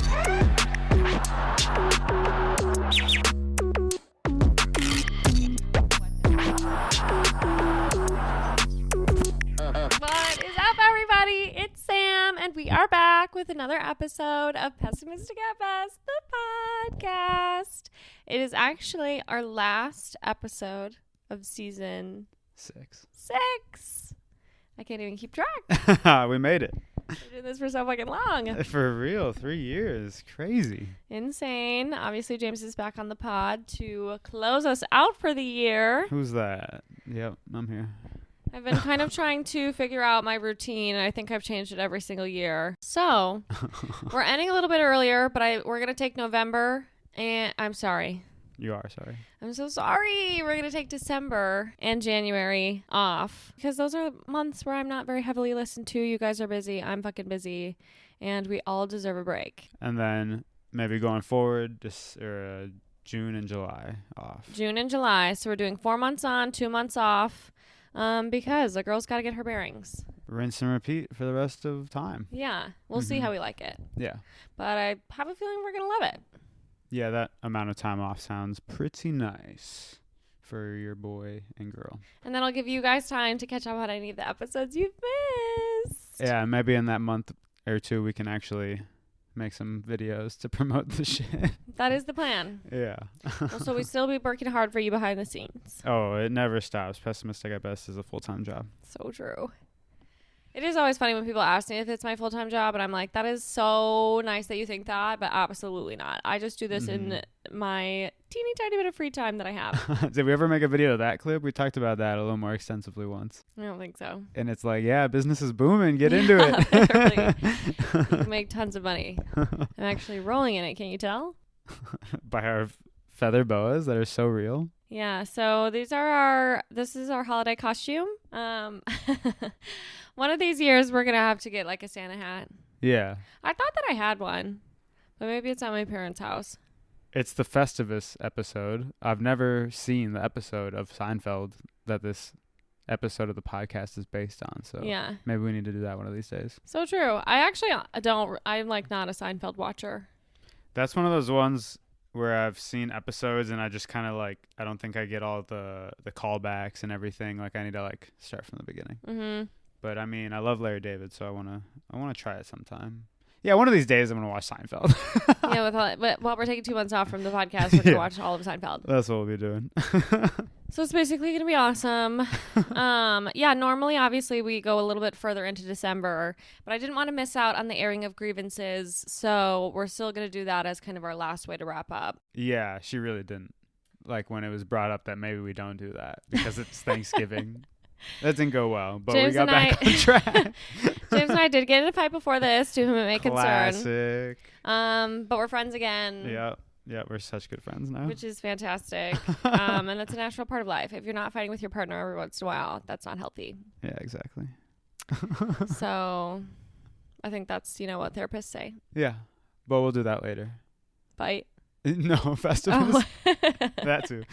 What is up, everybody? It's Sam, and we are back with another episode of Pessimistic at Best, the podcast. It is actually our last episode of season 6. I can't even keep track. We made it. We've been doing this for so fucking long. For real, 3 years. Crazy. Insane. Obviously, James is back on the pod to close us out for the year. Who's that? Yep, I'm here. I've been kind of trying to figure out my routine, and I think I've changed it every single year. So, we're ending a little bit earlier, but we're going to take November, and I'm sorry. You are sorry. I'm so sorry. We're going to take December and January off, because those are months where I'm not very heavily listened to. You guys are busy. I'm fucking busy, and we all deserve a break. And then maybe going forward, June and July off. June and July. So, we're doing 4 months on, 2 months off. Because the girl's got to get her bearings. Rinse and repeat for the rest of time. Yeah. We'll see how we like it. Yeah. But I have a feeling we're going to love it. Yeah, that amount of time off sounds pretty nice for your boy and girl. And that'll give you guys time to catch up on any of the episodes you've missed. Yeah, maybe in that month or two we can actually make some videos to promote the shit. That is the plan. Yeah. So we still be working hard for you behind the scenes. Oh, it never stops. Pessimistic at Best is a full-time job. So true. It is always funny when people ask me if it's my full-time job, and I'm like, that is so nice that you think that, but absolutely not. I just do this in my teeny tiny bit of free time that I have. Did we ever make a video of that clip? We talked about that a little more extensively once. I don't think so. And it's like, yeah, business is booming. Get into it. Literally. You can make tons of money. I'm actually rolling in it. Can you tell? By our feather boas that are so real. Yeah, so this is our holiday costume. One of these years we're going to have to get like a Santa hat. Yeah. I thought that I had one, but maybe it's at my parents' house. It's the Festivus episode. I've never seen the episode of Seinfeld that this episode of the podcast is based on. So yeah, maybe we need to do that one of these days. So true. I actually I'm like not a Seinfeld watcher. That's one of those ones where I've seen episodes and I just kind of like, I don't think I get all the callbacks and everything. Like I need to like start from the beginning. Mm-hmm. But I mean, I love Larry David, so I want to try it sometime. Yeah, one of these days I'm going to watch Seinfeld. Yeah, while we're taking 2 months off from the podcast, we're going to watch all of Seinfeld. That's what we'll be doing. So it's basically going to be awesome. Yeah, normally, obviously, we go a little bit further into December, but I didn't want to miss out on the airing of Grievances, so we're still going to do that as kind of our last way to wrap up. Yeah, she really didn't. Like when it was brought up that maybe we don't do that because it's Thanksgiving. That didn't go well, but we got back on track. James and I did get in a fight before this, to whom it may concern. Classic. But we're friends again. Yeah, we're such good friends now. Which is fantastic. And that's a natural part of life. If you're not fighting with your partner every once in a while, that's not healthy. Yeah, exactly. So I think that's, what therapists say. Yeah, but we'll do that later. Fight? No, Festivus. Oh. That too.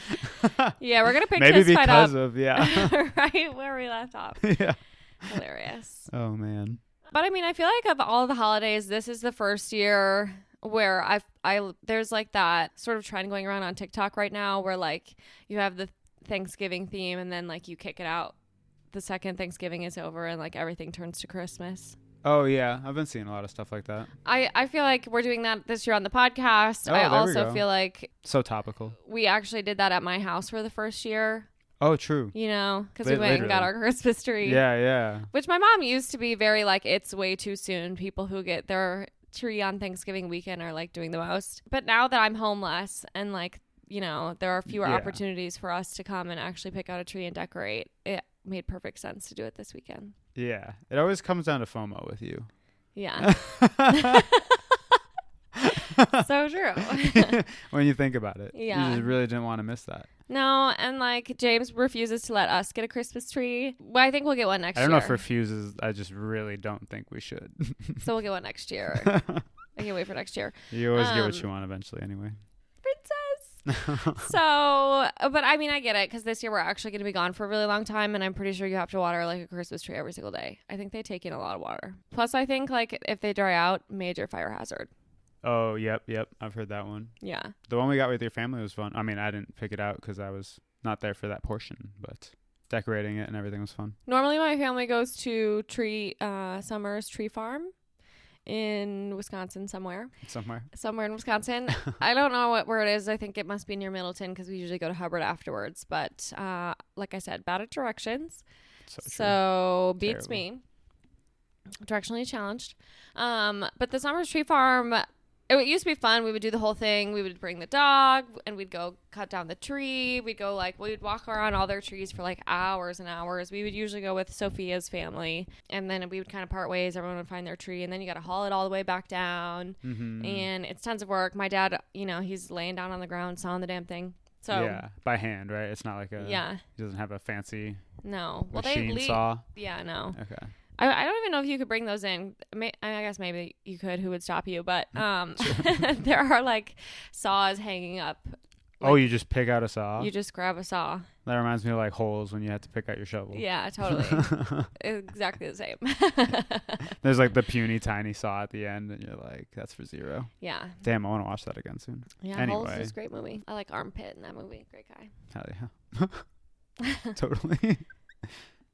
Yeah, we're going to pick maybe this fight up. Maybe because of, yeah. Right where we left off. Yeah. Hilarious. Oh, man. But I mean, I feel like of all the holidays, this is the first year where there's like that sort of trend going around on TikTok right now where like you have the Thanksgiving theme and then like you kick it out the second Thanksgiving is over and like everything turns to Christmas. Oh, yeah. I've been seeing a lot of stuff like that. I feel like we're doing that this year on the podcast. Oh, I also feel like... So topical. We actually did that at my house for the first year. Oh, true. Because we went and got our Christmas tree. Yeah. Which my mom used to be very like, it's way too soon. People who get their tree on Thanksgiving weekend are like doing the most. But now that I'm homeless and like, there are fewer opportunities for us to come and actually pick out a tree and decorate, it made perfect sense to do it this weekend. Yeah. It always comes down to FOMO with you. Yeah. So true. When you think about it. Yeah. You just really didn't want to miss that. No, and like James refuses to let us get a Christmas tree. Well, I think we'll get one next year. I don't know if refuses. I just really don't think we should. So we'll get one next year. I can't wait for next year. You always get what you want eventually anyway. Princess. So, but I mean, I get it because this year we're actually going to be gone for a really long time, and I'm pretty sure you have to water like a Christmas tree every single day. I think they take in a lot of water. Plus, I think like if they dry out, major fire hazard. Oh, yep. I've heard that one. Yeah. The one we got with your family was fun. I mean, I didn't pick it out because I was not there for that portion, but decorating it and everything was fun. Normally my family goes to Summer's Tree Farm in Wisconsin somewhere in Wisconsin. I don't know where it is. I think it must be near Middleton because we usually go to Hubbard afterwards. But like I said, bad at directions. So beats me. Directionally challenged. But the Summer's Tree Farm, it used to be fun. We would do the whole thing. We would bring the dog and we'd go cut down the tree. We'd walk around all their trees for like hours and hours. We would usually go with Sophia's family and then we would kind of part ways. Everyone would find their tree and then you got to haul it all the way back down. Mm-hmm. And it's tons of work. My dad, he's laying down on the ground sawing the damn thing. So yeah, by hand, right? It's not like he doesn't have a fancy machine saw. Yeah, no. Okay. I don't even know if you could bring those in. I guess maybe you could. Who would stop you? But there are like saws hanging up. Like, you just pick out a saw? You just grab a saw. That reminds me of like holes when you have to pick out your shovel. Yeah, totally. Exactly the same. There's like the puny tiny saw at the end and you're like, that's for zero. Yeah. Damn, I want to watch that again soon. Yeah, anyway. Holes is a great movie. I like Armpit in that movie. Great guy. Hell yeah. Totally.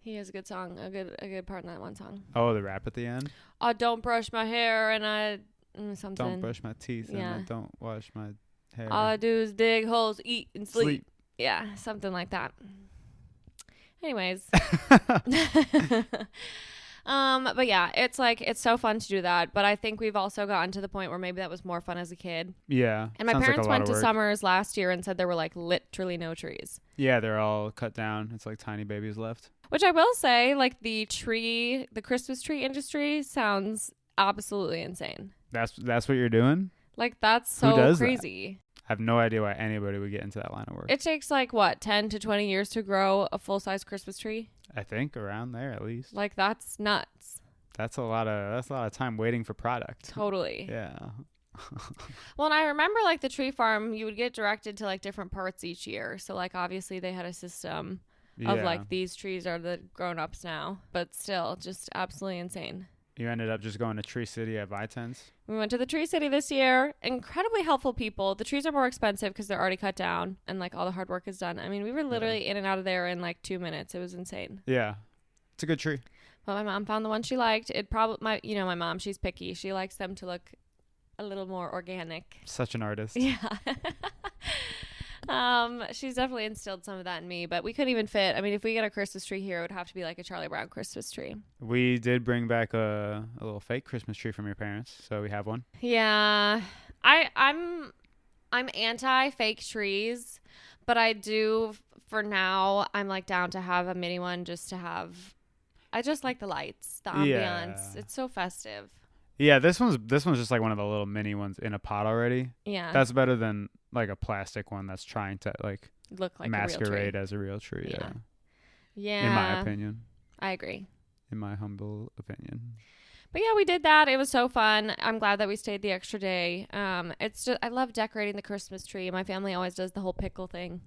He has a good song, a good part in that one song. Oh, the rap at the end? I don't brush my hair and I something. Don't brush my teeth and I don't wash my hair. All I do is dig holes, eat, and sleep. Yeah, something like that. Anyways. But yeah, it's so fun to do that. But I think we've also gotten to the point where maybe that was more fun as a kid. Yeah. And my parents went to Summers last year and said there were like literally no trees. Yeah, they're all cut down. It's like tiny babies left. Which I will say, like the Christmas tree industry sounds absolutely insane. That's what you're doing? Like that's so crazy. That? I have no idea why anybody would get into that line of work. It takes like what, 10 to 20 years to grow a full-size Christmas tree? I think around there at least. Like that's nuts. That's a lot of time waiting for product. Totally. Yeah. Well, and I remember like the tree farm, you would get directed to like different parts each year. So like obviously they had a system of like these trees are the grown-ups now, but still just absolutely insane. You ended up just going to Tree City at Vitens? We went to the Tree City this year. Incredibly helpful people. The trees are more expensive because they're already cut down and like all the hard work is done. I mean, we were literally in and out of there in like 2 minutes. It was insane. Yeah. It's a good tree. But my mom found the one she liked. My mom, she's picky. She likes them to look a little more organic. Such an artist. Yeah. She's definitely instilled some of that in me, but we couldn't even fit. I mean, if we get a Christmas tree here, it would have to be like a Charlie Brown Christmas tree. We did bring back a little fake Christmas tree from your parents, so we have one. Yeah. I'm anti fake trees, but I do for now. I'm like down to have a mini one just to have. I just like the lights, the ambiance. Yeah. It's so festive. Yeah, this one's just like one of the little mini ones in a pot already. Yeah. That's better than like a plastic one that's trying to like look like masquerade as a real tree. Yeah. Yeah. Yeah. In my opinion. I agree. In my humble opinion. But yeah, we did that. It was so fun. I'm glad that we stayed the extra day. It's just I love decorating the Christmas tree. My family always does the whole pickle thing.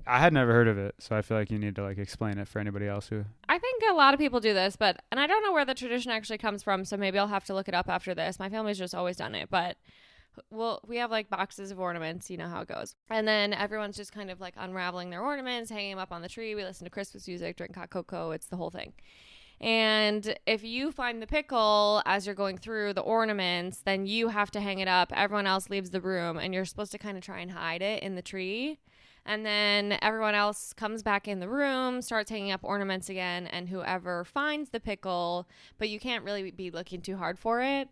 I had never heard of it, so I feel like you need to like explain it for anybody else who. I think a lot of people do this, and I don't know where the tradition actually comes from, so maybe I'll have to look it up after this. My family's just always done it, but we have like boxes of ornaments, you know how it goes. And then everyone's just kind of like unraveling their ornaments, hanging them up on the tree. We listen to Christmas music, drink hot cocoa. It's the whole thing. And if you find the pickle as you're going through the ornaments, then you have to hang it up. Everyone else leaves the room, and you're supposed to kind of try and hide it in the tree. And then everyone else comes back in the room, starts hanging up ornaments again, and whoever finds the pickle, but you can't really be looking too hard for it,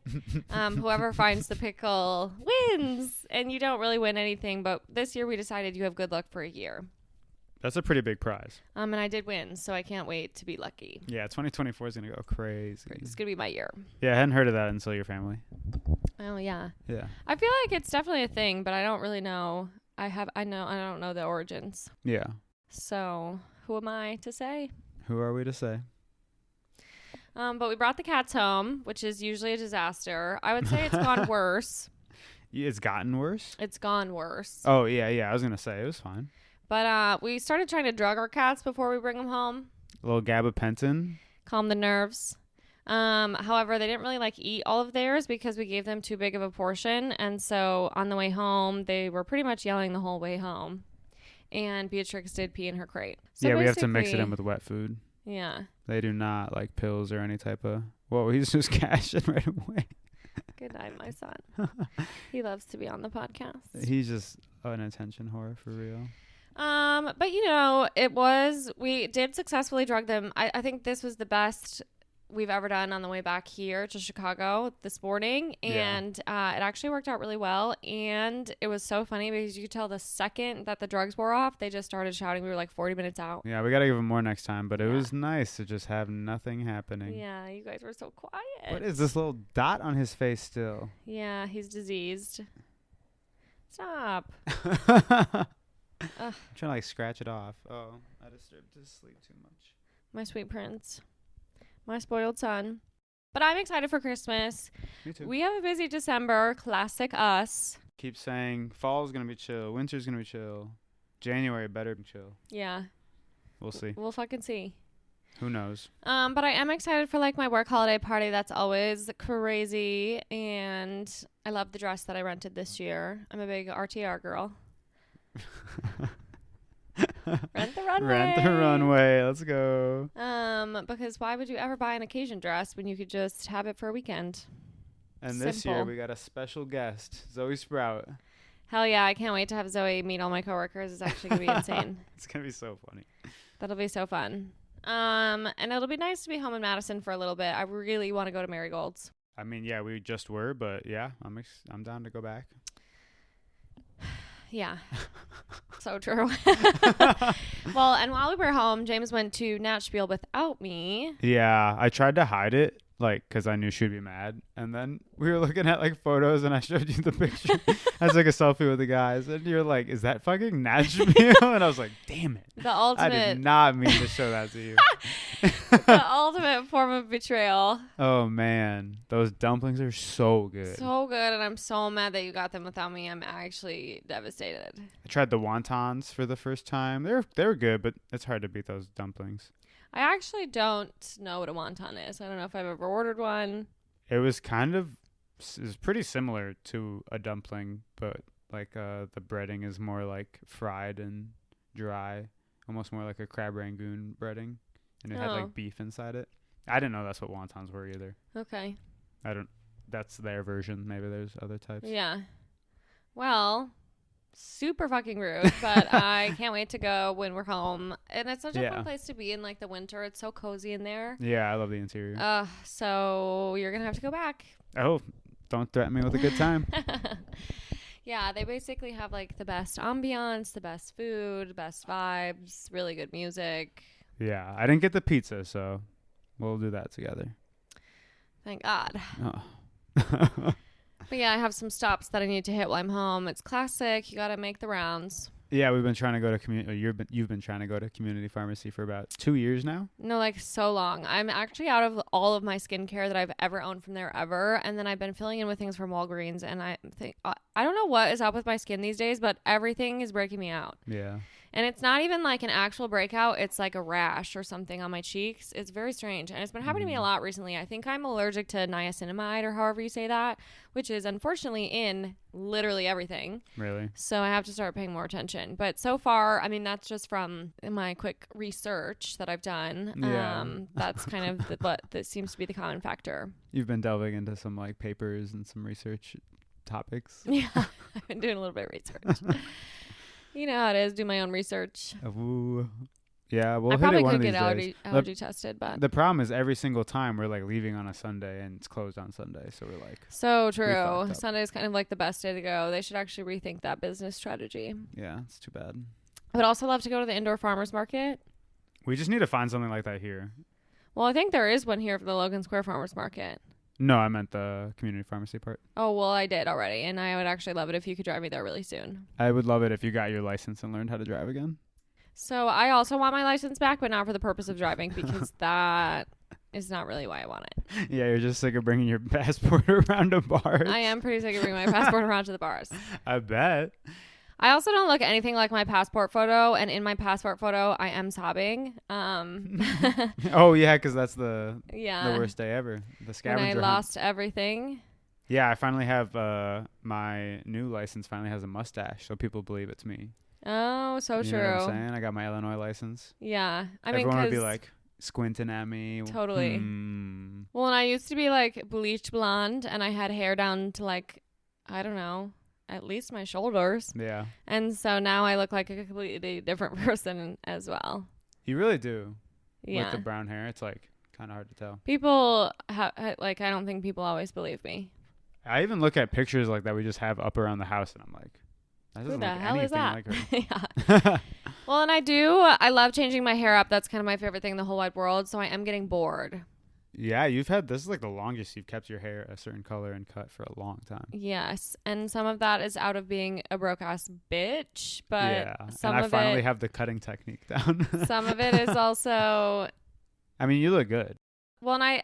whoever finds the pickle wins, and you don't really win anything, but this year we decided you have good luck for a year. That's a pretty big prize. And I did win, so I can't wait to be lucky. Yeah, 2024 is going to go crazy. It's going to be my year. Yeah, I hadn't heard of that until your family. Oh, yeah. Yeah. I feel like it's definitely a thing, but I don't really know. I don't know the origins. Yeah. So who am I to say? Who are we to say? But we brought the cats home, which is usually a disaster. I would say it's gone worse. It's gotten worse? It's gone worse. Oh, yeah. I was going to say it was fine. But we started trying to drug our cats before we bring them home. A little gabapentin. Calm the nerves. However, they didn't really eat all of theirs because we gave them too big of a portion. And so on the way home, they were pretty much yelling the whole way home. And Beatrix did pee in her crate. So we have to mix it in with wet food. Yeah. They do not like pills or any type of... Whoa, he's just cashing right away. Good night, my son. He loves to be on the podcast. He's just an attention whore for real. But we did successfully drug them. I think this was the best we've ever done on the way back here to Chicago this morning. And it actually worked out really well. And it was so funny because you could tell the second that the drugs wore off, they just started shouting. We were 40 minutes out. Yeah, we got to give them more next time. But it was nice to just have nothing happening. Yeah, you guys were so quiet. What is this little dot on his face still? Yeah, he's diseased. Stop. I'm trying to scratch it off. Oh, I disturbed his sleep too much. My sweet prince. My spoiled son. But I'm excited for Christmas. Me too. We have a busy December. Classic us. Keep saying fall's going to be chill. Winter's going to be chill. January better be chill. Yeah. We'll see. We'll fucking see. Who knows? But I am excited for my work holiday party. That's always crazy. And I love the dress that I rented this year. I'm a big RTR girl. Rent the runway. Rent the runway. Let's go. Because why would you ever buy an occasion dress when you could just have it for a weekend? And this year we got a special guest, Zoe Sprout. Hell yeah, I can't wait to have Zoe meet all my coworkers. It's actually gonna be insane. It's gonna be so funny. That'll be so fun. And it'll be nice to be home in Madison for a little bit. I really want to go to Marigold's. I mean, yeah, we just were, but yeah, I'm down to go back. Yeah. So true. Well, and while we were home, James went to Nashville without me. Yeah, I tried to hide it, because I knew she'd be mad. And then we were looking at, photos, and I showed you the picture. I was a selfie with the guys. And you're like, is that fucking Nashville? And I was like, damn it. The ultimate. I did not mean to show that to you. The ultimate form of betrayal. Oh, man. Those dumplings are so good. So good, and I'm so mad that you got them without me. I'm actually devastated. I tried the wontons for the first time. They were good, but it's hard to beat those dumplings. I actually don't know what a wonton is. I don't know if I've ever ordered one. It was pretty similar to a dumpling, but the breading is more fried and dry, almost more like a crab rangoon breading, and it had beef inside it. I didn't know that's what wontons were either. Okay. That's their version. Maybe there's other types. Yeah. Well, super fucking rude, but I can't wait to go when we're home. And it's such a fun place to be in the winter. It's so cozy in there. Yeah, I love the interior. So you're going to have to go back. Oh, don't threaten me with a good time. Yeah, they basically have the best ambiance, the best food, best vibes, really good music. Yeah, I didn't get the pizza, so we'll do that together. Thank God. Oh. But yeah, I have some stops that I need to hit while I'm home. It's classic. You got to make the rounds. Yeah, we've been trying to go to community. You've been trying to go to community pharmacy for about 2 years now. No, so long. I'm actually out of all of my skincare that I've ever owned from there ever, and then I've been filling in with things from Walgreens. And I think I don't know what is up with my skin these days, but everything is breaking me out. Yeah. And it's not even an actual breakout. It's a rash or something on my cheeks. It's very strange. And it's been happening to me a lot recently. I think I'm allergic to niacinamide or however you say that, which is unfortunately in literally everything. Really? So I have to start paying more attention. But so far, that's just from my quick research that I've done. Yeah. That's kind of what that seems to be the common factor. You've been delving into some papers and some research topics. Yeah, I've been doing a little bit of research. You know how it is, do my own research. Ooh. Yeah, we'll I hit probably it one could of get these days. allergy tested, but the problem is every single time we're leaving on a Sunday and it's closed on Sunday, so we're so true. Sunday's kind of the best day to go. They should actually rethink that business strategy. Yeah, it's too bad. I would also love to go to the indoor farmers market. We just need to find something like that here. Well, I think there is one here for the Logan Square Farmers Market. No, I meant the community pharmacy part. Oh, well, I did already, and I would actually love it if you could drive me there really soon. I would love it if you got your license and learned how to drive again. So I also want my license back, but not for the purpose of driving, because that is not really why I want it. Yeah, you're just sick of bringing your passport around to bars. I am pretty sick of bringing my passport around to the bars. I bet. I also don't look anything like my passport photo, and in my passport photo, I am sobbing. Oh yeah, because that's the worst day ever. The scavenger when I hunt. lost everything. Yeah, I finally have my new license. Finally has a mustache, so people believe it's me. Oh, so you true. know what I'm saying? I got my Illinois license. Yeah, Everyone would be like squinting at me. Totally. Well, and I used to be like bleached blonde, and I had hair down to like, I don't know, at least my shoulders. Yeah. And so now I look like a completely different person as well. You really do. Yeah. With the brown hair, it's like kind of hard to tell. People like, I don't think people always believe me. I even look at pictures like that we just have up around the house, and I'm like, that doesn't Who the look hell is anything that? like her. Yeah. Well, and I love changing my hair up. That's kind of my favorite thing in the whole wide world. So I am getting bored. Yeah, this is like the longest you've kept your hair a certain color and cut for a long time. Yes, and some of that is out of being a broke ass bitch, but yeah, some and I of finally it, have the cutting technique down. some of it is also. I mean, you look good. Well, and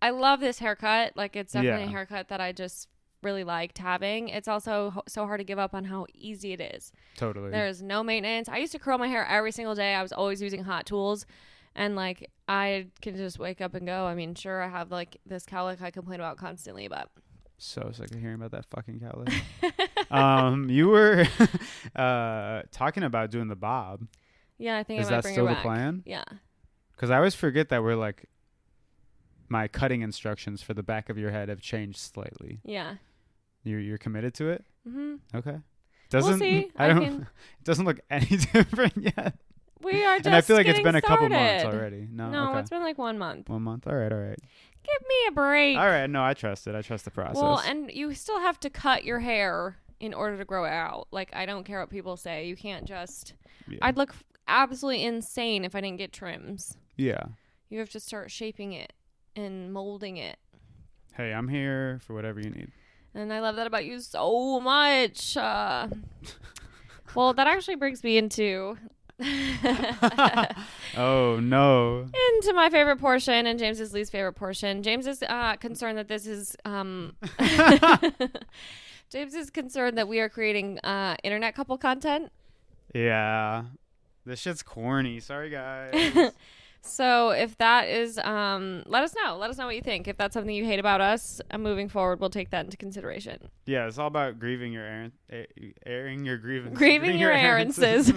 I love this haircut. Like, it's definitely Yeah. a haircut that I just really liked having. It's also so hard to give up on how easy it is. Totally. There's no maintenance. I used to curl my hair every single day. I was always using hot tools. And, like, I can just wake up and go. I mean, sure, I have, like, this cowlick I complain about constantly, but. So sick of hearing about that fucking cowlick. You were talking about doing the bob. Yeah, I think Is I might that bring still it the back. plan? Yeah. Because I always forget that we're, like, my cutting instructions for the back of your head have changed slightly. Yeah. You're committed to it? Mm-hmm. Okay. We'll see. It doesn't look any different yet. We are just And I feel like it's been getting a couple started. months already. No, okay. It's been like 1 month. 1 month. All right. Give me a break. All right. No, I trust it. I trust the process. Well, and you still have to cut your hair in order to grow it out. Like, I don't care what people say. You can't just. Yeah. I'd look absolutely insane if I didn't get trims. Yeah. You have to start shaping it and molding it. Hey, I'm here for whatever you need. And I love that about you so much. Well, that actually brings me into. Oh no. Into my favorite portion and James's least favorite portion. James is concerned that this is James is concerned that we are creating internet couple content. Yeah. This shit's corny. Sorry guys. So if that is let us know. Let us know what you think. If that's something you hate about us, moving forward, we'll take that into consideration. Yeah, it's all about grieving your airing your grievances. Grieving your errances.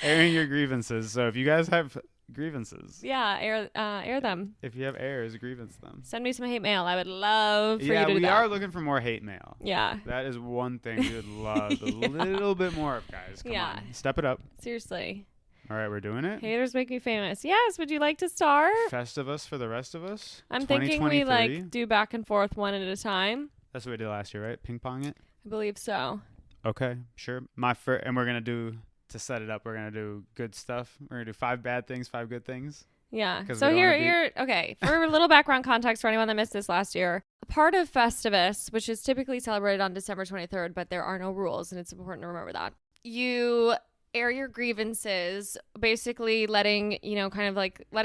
Airing your grievances. So if you guys have grievances, yeah, air them. if you have airs, grievance them. Send me some hate mail. I would love for you to do that. Yeah, we are looking for more hate mail. Yeah. That is one thing we would love a little bit more of, guys. Come on. Step it up. Seriously. All right, we're doing it. Haters make me famous. Yes, would you like to start? Festivus for the rest of us. I'm thinking we like do back and forth one at a time. That's what we did last year, right? Ping pong it? I believe so. Okay, sure. And we're going to do, to set it up, we're going to do good stuff. We're going to do 5 bad things, 5 good things. Yeah. So okay. For a little background context for anyone that missed this last year, part of Festivus, which is typically celebrated on December 23rd, but there are no rules, and it's important to remember that. You air your grievances, basically letting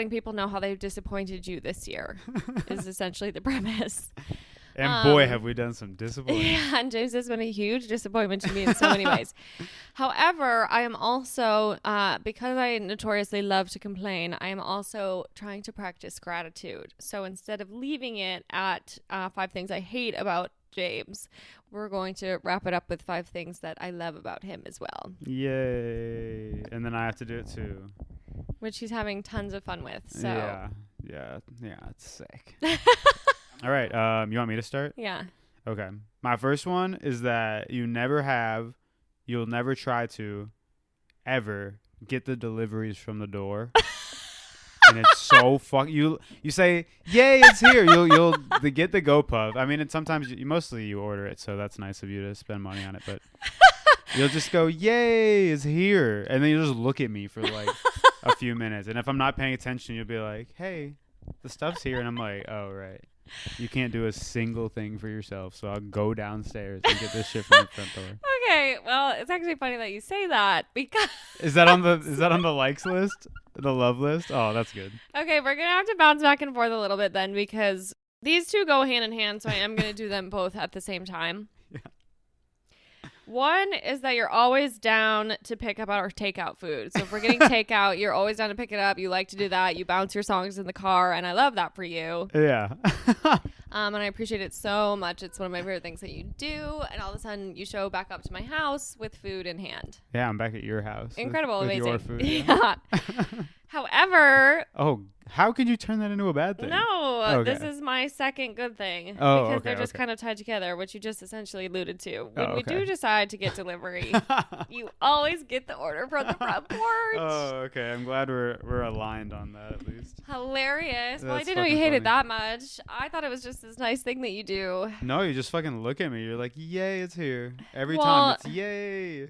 people know how they've disappointed you this year is essentially the premise. And boy, have we done some disappointment. Yeah, and James has been a huge disappointment to me in so many ways. However, I am also, because I notoriously love to complain, I am also trying to practice gratitude. So instead of leaving it at 5 things I hate about James, we're going to wrap it up with 5 things that I love about him as well. Yay. And then I have to do it too. Which he's having tons of fun with. So. Yeah, it's sick. All right, you want me to start? Yeah. Okay. My first one is that you'll never try to ever get the deliveries from the door. And it's so you say, "Yay, it's here." You'll get the GoPuff. I mean, and sometimes mostly you order it, so that's nice of you to spend money on it, but you'll just go, "Yay, it's here." And then you'll just look at me for like a few minutes. And if I'm not paying attention, you'll be like, "Hey, the stuff's here." And I'm like, "Oh, right. You can't do a single thing for yourself, so I'll go downstairs and get this shit from the front door." Okay, well, it's actually funny that you say that because Is that on the likes list? The love list? Oh, that's good. Okay, we're going to have to bounce back and forth a little bit then because these two go hand in hand, so I am going to do them both at the same time. Yeah. One is that you're always down to pick up our takeout food. So if we're getting takeout, you're always down to pick it up. You like to do that. You bounce your songs in the car, and I love that for you. Yeah. And I appreciate it so much. It's one of my favorite things that you do. And all of a sudden, you show back up to my house with food in hand. Yeah, I'm back at your house. Incredible, with amazing. Your food, yeah. However, how could you turn that into a bad thing? no, this is my second good thing. Oh, because they're just kind of tied together, which you just essentially alluded to. When we do decide to get delivery, you always get the order from the front porch. Oh, okay. I'm glad we're aligned on that at least. Hilarious. Well, I That's didn't know you funny. hated that much. I thought it was just this nice thing that you do. No, you just fucking look at me. You're like, yay, it's here. Every Well, time it's yay.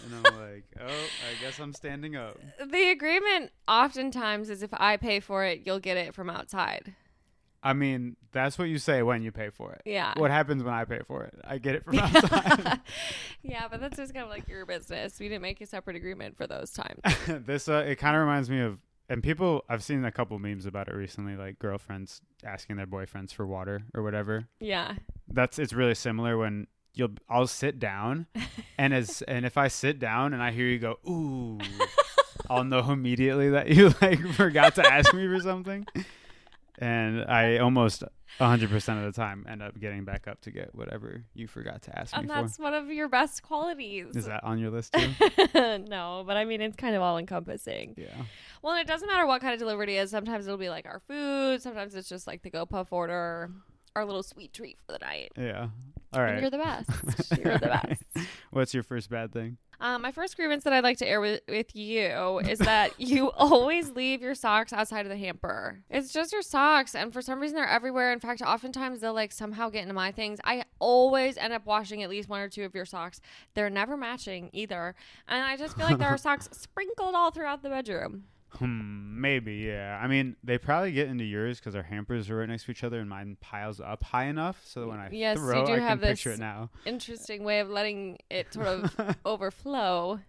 And I'm like, oh, I guess I'm standing up. The agreement oftentimes is if I pay for it, you'll get it from outside. I mean, that's what you say when you pay for it. Yeah. What happens when I pay for it? I get it from outside. Yeah, but that's just kind of like your business. We didn't make a separate agreement for those times. This it kind of reminds me of, and people, I've seen a couple memes about it recently, like girlfriends asking their boyfriends for water or whatever. Yeah. It's really similar when I'll sit down and if I sit down and I hear you go, ooh, I'll know immediately that you like forgot to ask me for something. And I almost 100% of the time end up getting back up to get whatever you forgot to ask me for. And that's one of your best qualities. Is that on your list too? No, but I mean, it's kind of all encompassing. Yeah. Well, it doesn't matter what kind of delivery it is. Sometimes it'll be like our food. Sometimes it's just like the GoPuff order, our little sweet treat for the night. Yeah. All right. And you're the best. You're the best. What's your first bad thing? My first grievance that I'd like to air with you is that you always leave your socks outside of the hamper. It's just your socks, and for some reason they're everywhere. In fact, oftentimes they'll like somehow get into my things. I always end up washing at least one or two of your socks. They're never matching either, and I just feel like there are socks sprinkled all throughout the bedroom. Maybe, yeah. I mean, they probably get into yours because our hampers are right next to each other, and mine piles up high enough so that when I throw, you do I have can this picture it now. Interesting way of letting it sort of overflow.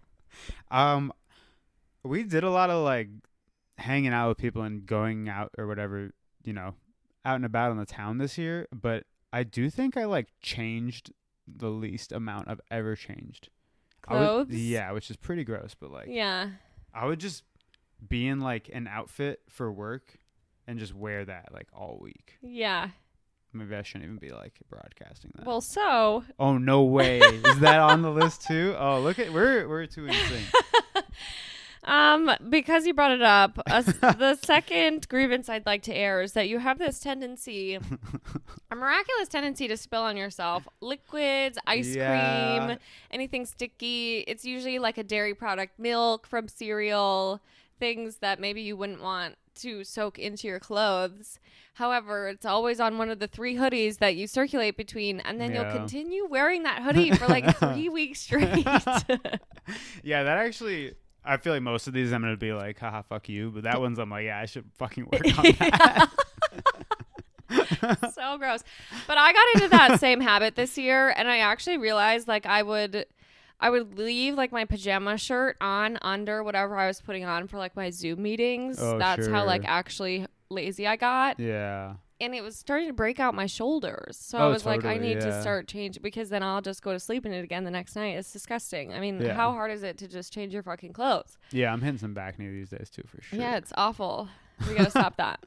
We did a lot of like hanging out with people and going out or whatever, out and about in the town this year. But I do think I like changed the least amount I've ever changed. Clothes? Yeah, which is pretty gross. But like, yeah, I would just be in like an outfit for work and just wear that like all week. Yeah. Maybe I shouldn't even be like broadcasting that. Well, so. Oh, no way. Is that on the list too? Oh, look at we're too insane. Because you brought it up, the second grievance I'd like to air is that you have this tendency, a miraculous tendency to spill on yourself liquids, ice cream, anything sticky. It's usually like a dairy product, milk from cereal, things that maybe you wouldn't want to soak into your clothes. However, it's always on one of the 3 hoodies that you circulate between, and then you'll continue wearing that hoodie for like 3 weeks straight. Yeah, that actually, I feel like most of these I'm going to be like, haha, fuck you. But that one's I'm like, yeah, I should fucking work on that. So gross. But I got into that same habit this year, and I actually realized like I would leave like my pajama shirt on under whatever I was putting on for like my Zoom meetings. Oh, That's how sure. like actually lazy I got. Yeah. And it was starting to break out my shoulders. So I was like, I totally, need to start changing, because then I'll just go to sleep in it again the next night. It's disgusting. I mean, how hard is it to just change your fucking clothes? Yeah, I'm hitting some back knee these days too, for sure. Yeah, it's awful. We got to stop that.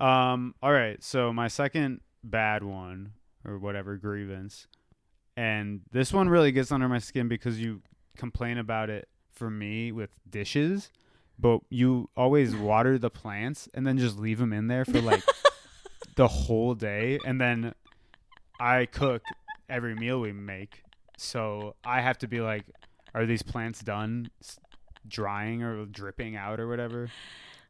All right. So my second bad one or whatever grievance, and this one really gets under my skin because you complain about it for me with dishes, but you always water the plants and then just leave them in there for like the whole day. And then I cook every meal we make. So I have to be like, are these plants done drying or dripping out or whatever?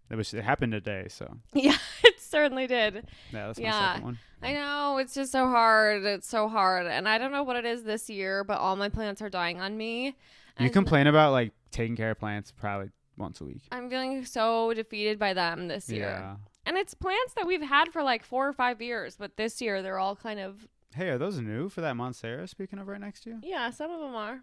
It happened today. So Yeah, it certainly did. yeah, that's my second one. I know. It's just so hard. It's so hard. And I don't know what it is this year, but all my plants are dying on me. You complain about like taking care of plants probably once a week. I'm feeling so defeated by them this year. Yeah. And it's plants that we've had for like 4 or 5 years, but this year they're all kind of... Hey, are those new for that Monstera speaking of right next to you? Yeah, some of them are.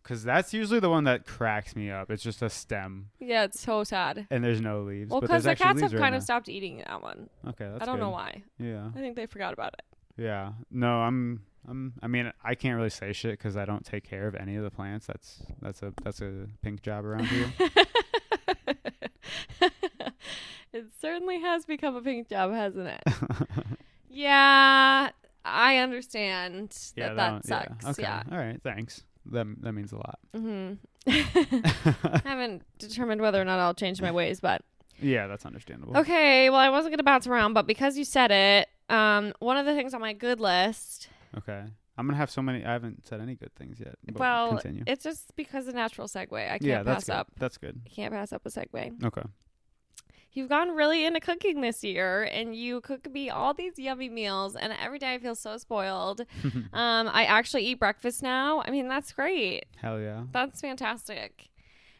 Because that's usually the one that cracks me up. It's just a stem. Yeah, it's so sad. And there's no leaves. Well, because the cats have kind of stopped eating that one. Okay, that's I don't good. know why. Yeah. I think they forgot about it. Yeah. No, I'm I mean, I can't really say shit because I don't take care of any of the plants. That's a pink job around here. It certainly has become a pink job, hasn't it? Yeah, I understand that sucks. Yeah. Okay. Yeah. All right. Thanks. That means a lot. Mm-hmm. I haven't determined whether or not I'll change my ways, but yeah, that's understandable. Okay. Well, I wasn't gonna bounce around, but because you said it, one of the things on my good list. Okay. I'm gonna have so many. I haven't said any good things yet. Well, continue. It's just because of natural segue. I can't pass up. That's good. I can't pass up a segue. Okay. You've gone really into cooking this year, and you cook me all these yummy meals, and every day I feel so spoiled. I actually eat breakfast now. I mean, that's great. Hell yeah. That's fantastic.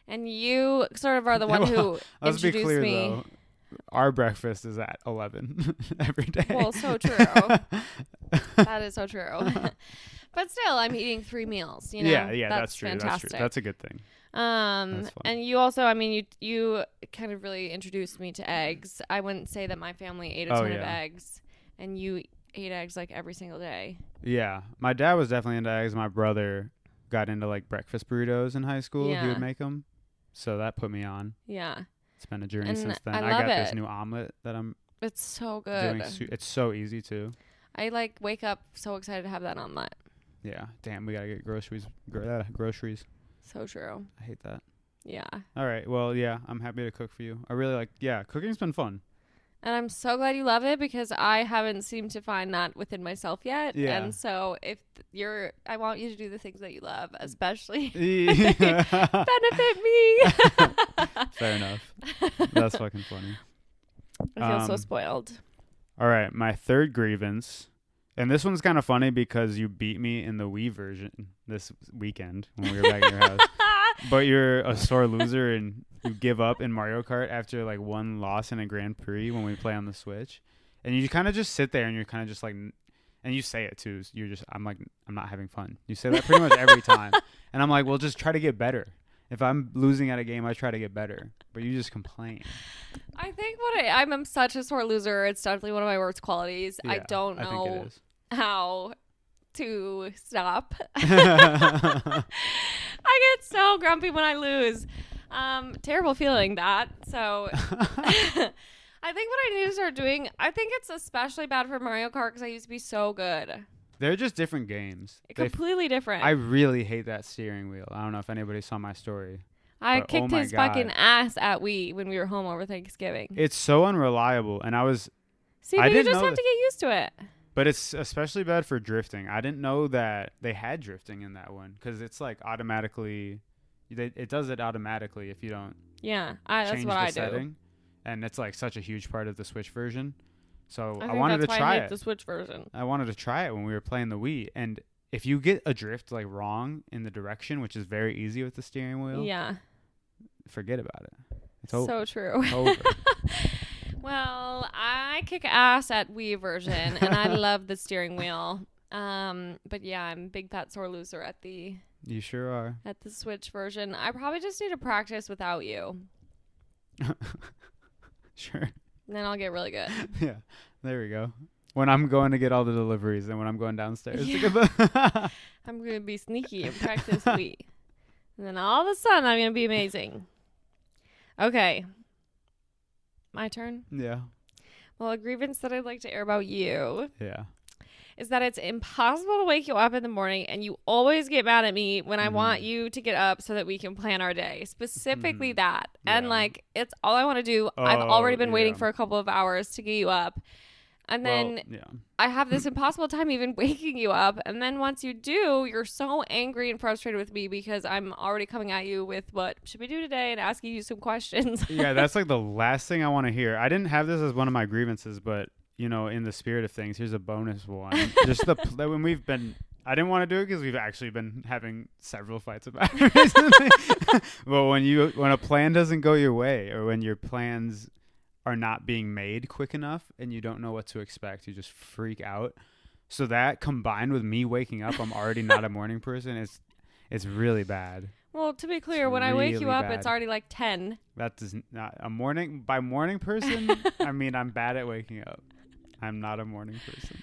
And you sort of are the one who let's introduced be clear, me. Though, our breakfast is at 11 every day. Well, so true. That is so true. But still, I'm eating 3 meals. You know? Yeah, that's true. Fantastic. That's true. That's a good thing. And you also, I mean, you kind of really introduced me to eggs. I wouldn't say that my family ate a ton of eggs, and you ate eggs like every single day. Yeah, my dad was definitely into eggs. My brother got into like breakfast burritos in high school. Yeah. He would make them, so that put me on. Yeah, it's been a journey and since then. I got love this it. new omelet that I'm. It's so good. It's so easy too. I like wake up so excited to have that omelet. Yeah, damn, we gotta get groceries. Groceries. So true. I hate that. Yeah. All right. Well, yeah, I'm happy to cook for you. I really cooking's been fun. And I'm so glad you love it because I haven't seemed to find that within myself yet. Yeah. And so I want you to do the things that you love, especially benefit me. Fair enough. That's fucking funny. I feel so spoiled. All right. My third grievance. And this one's kind of funny because you beat me in the Wii version this weekend when we were back in your house. But you're a sore loser and you give up in Mario Kart after like one loss in a Grand Prix when we play on the Switch. And you kind of just sit there and you're kind of just like, and you say it too. So I'm not having fun. You say that pretty much every time. And I'm like, well, just try to get better. If I'm losing at a game, I try to get better. But you just complain. I think I'm such a sore loser. It's definitely one of my worst qualities. Yeah, I don't know I think it is. how to stop. I get so grumpy when I lose. Terrible feeling that. So I think what I need to start doing, I think it's especially bad for Mario Kart because I used to be so good. They're just different games. Completely different. I really hate that steering wheel. I don't know if anybody saw my story. I kicked his fucking ass at Wii when we were home over Thanksgiving. It's so unreliable. And See, but you just have to get used to it. But it's especially bad for drifting. I didn't know that they had drifting in that one because it's like automatically, it does it automatically if you don't that's what I setting. do. And it's like such a huge part of the Switch version. So I wanted to try it. The Switch version. I wanted to try it when we were playing the Wii. And if you get a drift like wrong in the direction, which is very easy with the steering wheel, forget about it. It's over. So true. It's over. Well, I kick ass at Wii version, and I love the steering wheel. But yeah, I'm a big fat sore loser at the. You sure are. At the Switch version, I probably just need to practice without you. Sure. And then I'll get really good. Yeah, there we go. When I'm going to get all the deliveries, and when I'm going downstairs to get I'm gonna be sneaky and practice Wii, and then all of a sudden I'm gonna be amazing. Okay. My turn? Yeah. Well, a grievance that I'd like to air about you is that it's impossible to wake you up in the morning and you always get mad at me when I want you to get up so that we can plan our day. Specifically that. Yeah. And like, it's all I want to do. I've already been waiting for a couple of hours to get you up. And then I have this impossible time even waking you up. And then once you do, you're so angry and frustrated with me because I'm already coming at you with what should we do today and asking you some questions. Yeah, that's like the last thing I want to hear. I didn't have this as one of my grievances, but, you know, in the spirit of things, here's a bonus one. Just when we've been... I didn't want to do it because we've actually been having several fights about it recently. But when a plan doesn't go your way or when your plans... are not being made quick enough and you don't know what to expect, you just freak out. So that combined with me waking up, I'm already not a morning person. It's really bad. Well, to be clear, when I wake you up, it's already like 10. That is not a morning. By morning person, I mean I'm bad at waking up. I'm not a morning person.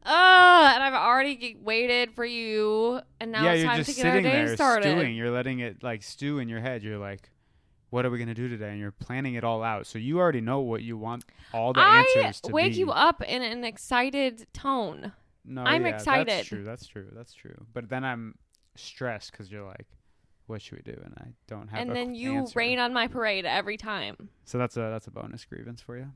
Oh, and I've already waited for you, and now it's you're time just to get our sitting day there started. stewing. You're letting it like stew in your head. You're like, what are we gonna do today? And you're planning it all out, so you already know what you want all the answers to be. I wake you up in an excited tone. No, I'm excited. That's true. But then I'm stressed because you're like, what should we do? And I don't have. And then you answer. rain on my parade every time. So that's a bonus grievance for you.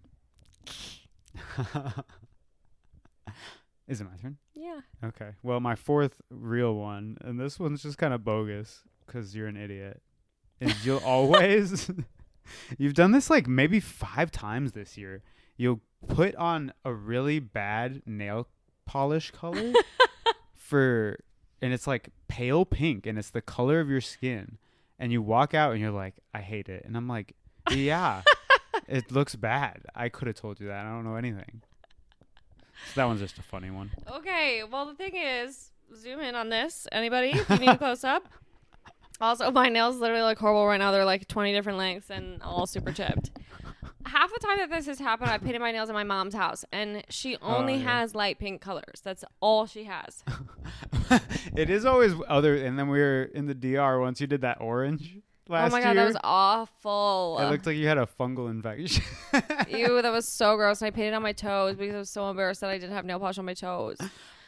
Is it my turn? Yeah. Okay. Well, my fourth real one, and this one's just kind of bogus because you're an idiot, is you'll always, you've done this like maybe 5 times this year. You'll put on a really bad nail polish color and it's like pale pink and it's the color of your skin. And you walk out and you're like, I hate it. And I'm like, yeah, it looks bad. I could have told you that. I don't know anything. So that one's just a funny one. Okay, well, the thing is, zoom in on this. Anybody, if you need a close-up. Also, my nails literally look horrible right now. They're like 20 different lengths and all super chipped. Half the time that this has happened, I painted my nails in my mom's house, and she only has light pink colors. That's all she has. It is always other, and then we were in the DR once you did that orange last year. Oh my God, that was awful. It looked like you had a fungal infection. Ew, that was so gross. And I painted on my toes because I was so embarrassed that I didn't have nail polish on my toes.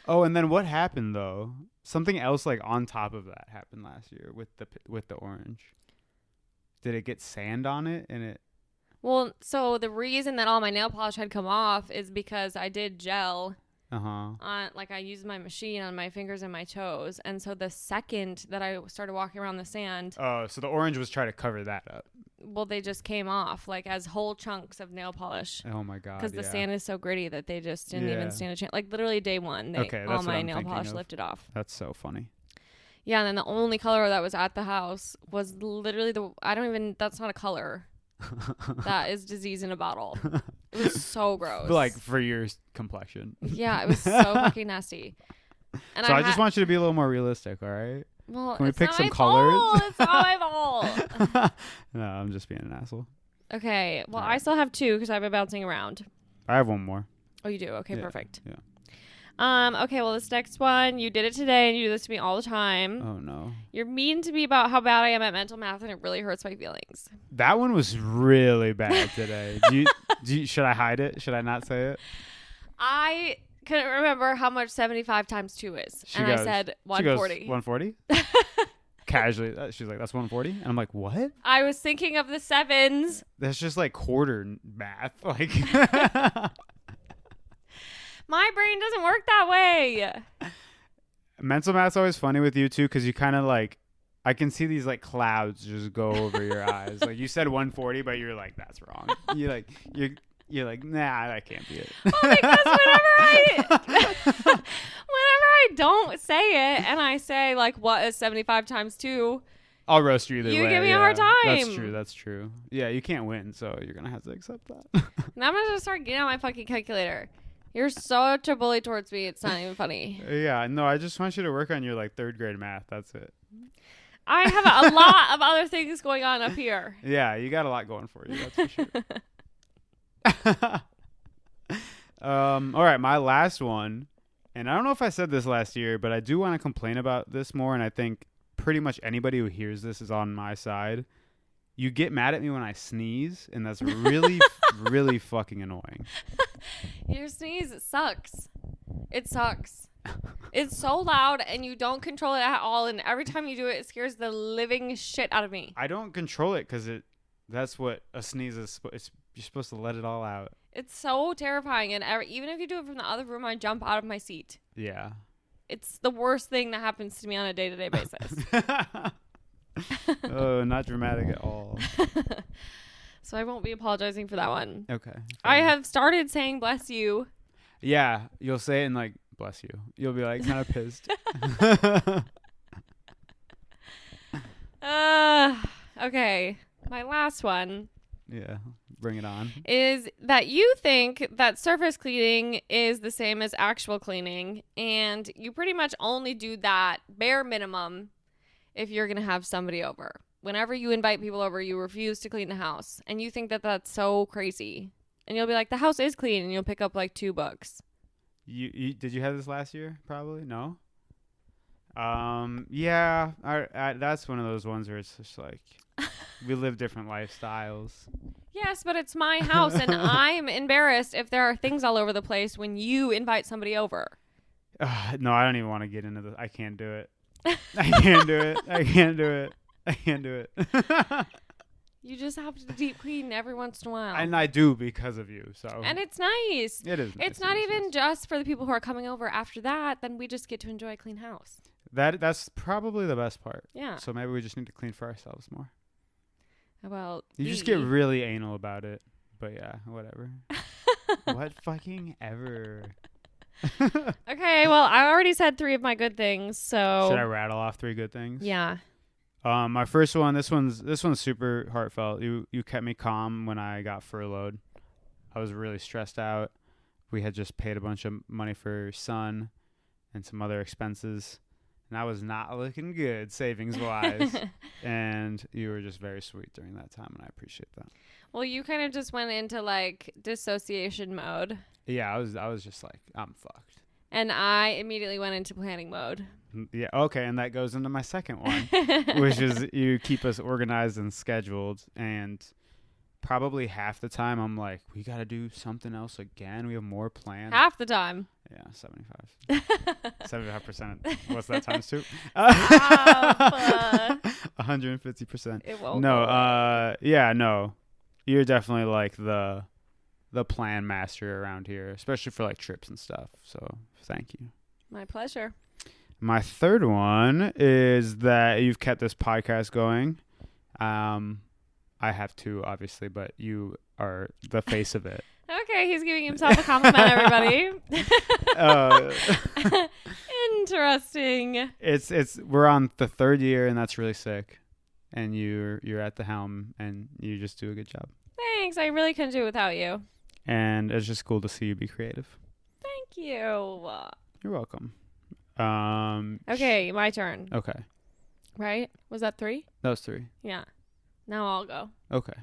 Oh, and then what happened though? Something else like on top of that happened last year with the orange. Did it get sand on it and it? Well, so the reason that all my nail polish had come off is because I did gel. On, like, I used my machine on my fingers and my toes, and so the second that I started walking around the sand, so the orange was trying to cover that up. Well, they just came off like as whole chunks of nail polish. Oh my God! Because the sand is so gritty that they just didn't even stand a chance. Like literally day one, all my nail polish lifted off. That's so funny. Yeah, and then the only color that was at the house was literally that's not a color. That is disease in a bottle. It was so gross. Like for your complexion. Yeah, it was so fucking nasty. And so I just want you to be a little more realistic, all right? Well, can we it's pick not some my colors? fault. It's not my fault. No, I'm just being an asshole. Okay, well, I still have 2 because I've been bouncing around. I have one more. Oh, you do? Okay, perfect. Yeah. Okay, well, this next one, you did it today, and you do this to me all the time. Oh, no. You're mean to me about how bad I am at mental math, and it really hurts my feelings. That one was really bad today. Should I hide it? Should I not say it? I couldn't remember how much 75 times 2 is. I said 140. She goes, 140? Casually. She's like, that's 140? And I'm like, what? I was thinking of the sevens. That's just like quarter math. Like... My brain doesn't work that way. Mental math's always funny with you too, because you kind of like, I can see these like clouds just go over your eyes. Like you said 140, but you're like, that's wrong. You're like, nah, that can't be it. Well, because whenever I don't say it and I say like, what is 75 times 2? I'll roast you either way. You give me a hard time. That's true. Yeah, you can't win, so you're gonna have to accept that. Now I'm gonna start getting out my fucking calculator. You're such a bully towards me. It's not even funny. Yeah, no, I just want you to work on your like 3rd grade math. That's it. I have a lot of other things going on up here. Yeah, you got a lot going for you. That's for sure. All right, my last one, and I don't know if I said this last year, but I do want to complain about this more, and I think pretty much anybody who hears this is on my side. You get mad at me when I sneeze, and that's really, really fucking annoying. Your sneeze sucks. It sucks. It's so loud, and you don't control it at all, and every time you do it, it scares the living shit out of me. I don't control it because that's what a sneeze is. You're supposed to let it all out. It's so terrifying, and even if you do it from the other room, I jump out of my seat. Yeah. It's the worst thing that happens to me on a day-to-day basis. Oh, not dramatic at all. So I won't be apologizing for that one. Okay. I have started saying bless you. Yeah, you'll say it and like, bless you. You'll be like kind of pissed. Okay. My last one. Yeah, bring it on. Is that you think that surface cleaning is the same as actual cleaning, and you pretty much only do that bare minimum if you're going to have somebody over. Whenever you invite people over, you refuse to clean the house, and you think that that's so crazy. And you'll be like, the house is clean, and you'll pick up like 2 books. You did you have this last year? Probably no. Yeah. That's one of those ones where it's just like we live different lifestyles. Yes, but it's my house, and I'm embarrassed if there are things all over the place when you invite somebody over. No, I don't even want to get into this. I can't do it. I can't do it. I can't do it. I can't do it. You just have to deep clean every once in a while. And I do because of you. So. And it's nice. It is nice. It's not even just for the people who are coming over after that. Then we just get to enjoy a clean house. That's probably the best part. Yeah. So maybe we just need to clean for ourselves more. Well, you just get really anal about it. But yeah, whatever. What fucking ever. Okay, well, I already said 3 of my good things, so should I rattle off 3 good things? Yeah. My first one, this one's super heartfelt. You kept me calm when I got furloughed. I was really stressed out. We had just paid a bunch of money for son and some other expenses, and I was not looking good savings wise. And you were just very sweet during that time, and I appreciate that. Well, you kind of just went into like dissociation mode. Yeah, I was just like, I'm fucked. And I immediately went into planning mode. Yeah, okay, and that goes into my second one, which is you keep us organized and scheduled, and probably half the time I'm like, we got to do something else again. We have more planned. Half the time. Yeah, 75. 75%. What's that times 2? 150%. It won't. No, yeah, no. You're definitely like the plan master around here, especially for like trips and stuff. So thank you. My pleasure. My third one is that you've kept this podcast going. I have to, obviously, but you are the face of it. Okay, he's giving himself a compliment, everybody. Interesting. We're on the 3rd year, and that's really sick. And you're at the helm, and you just do a good job. Thanks. I really couldn't do it without you. And it's just cool to see you be creative. Thank you. You're welcome. Okay, my turn. Okay. Right? Was that 3? That was 3. Yeah. Now I'll go. Okay.